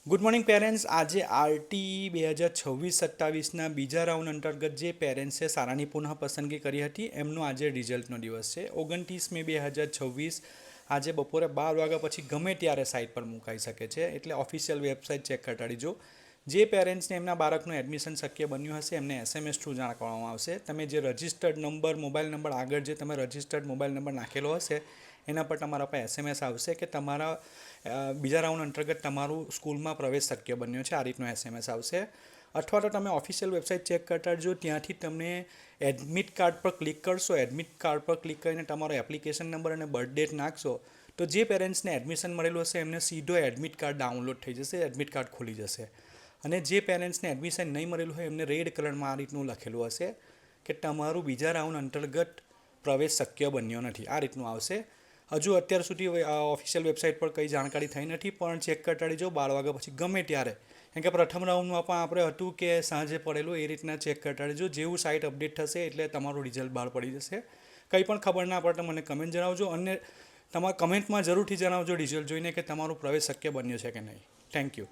Good morning parents. આજે RT 2026-27ના બીજા round અંતર્ગત જે પેરેન્ટ્સે શાળાની પુનઃ પસંદગી કરી હતી એમનો આજે રિઝલ્ટનો દિવસ છે. 29 મે 2026 આજે બપોરે 12 વાગ્યા પછી ગમે ત્યારે સાઇટ પર મુકાઈ શકે છે, એટલે ઓફિશિયલ વેબસાઇટ ચેક કરાવી જો. જે પેરેન્ટ્સને એમના બાળકનું એડમિશન શક્ય બન્યું હશે એમને SMS થ્રુ જાણ કરવામાં આવશે. તમે જે રજિસ્ટર્ડ નંબર, મોબાઈલ નંબર આગળ જે તમે રજિસ્ટર્ડ મોબાઈલ નંબર નાખેલો હશે એના પર તમારા પર SMS આવશે કે તમારા બીજા રાઉન્ડ અંતર્ગત તમારું સ્કૂલમાં પ્રવેશ શક્ય બન્યો છે. આ રીતનો SMS આવશે. અથવા તો તમે ઓફિશિયલ વેબસાઇટ ચેક કરતા જો, ત્યાંથી તમને એડમિટ કાર્ડ પર ક્લિક કરશો. એડમિટ કાર્ડ પર ક્લિક કરીને તમારો એપ્લિકેશન નંબર અને બર્થ ડેટ નાખશો તો જે પેરેન્ટ્સને એડમિશન મળેલું હશે એમને સીધો એડમિટ કાર્ડ ડાઉનલોડ થઈ જશે, એડમિટ કાર્ડ ખુલી જશે. અને જે પેરેન્ટ્સને એડમિશન નહીં મળેલું હોય એમને રેડ કલરમાં આ રીતનું લખેલું હશે કે તમારું બીજા રાઉન્ડ અંતર્ગત પ્રવેશ શક્ય બન્યો નથી. આ રીતનું આવશે. હજુ અત્યાર સુધી ઓફિશિયલ વેબસાઇટ પર કંઈ જાણકારી થઈ નથી, પણ ચેક કરતા જો 12 વાગ્યા પછી ગમે ત્યારે. કેમ કે પ્રથમ રાઉન્ડમાં પણ આપણે હતું કે સાંજે પડેલું, એ રીતના ચેક કરતા જો. જેવું સાઇટ અપડેટ થશે એટલે તમારું રિઝલ્ટ બહાર પડી જશે. કંઈ પણ ખબર ના પડે તો મને કમેન્ટ જણાવજો, અને તમારા કમેન્ટમાં જરૂરથી જણાવજો રિઝલ્ટ જોઈને કે તમારું પ્રવેશ શક્ય બન્યો છે કે નહીં. Thank you.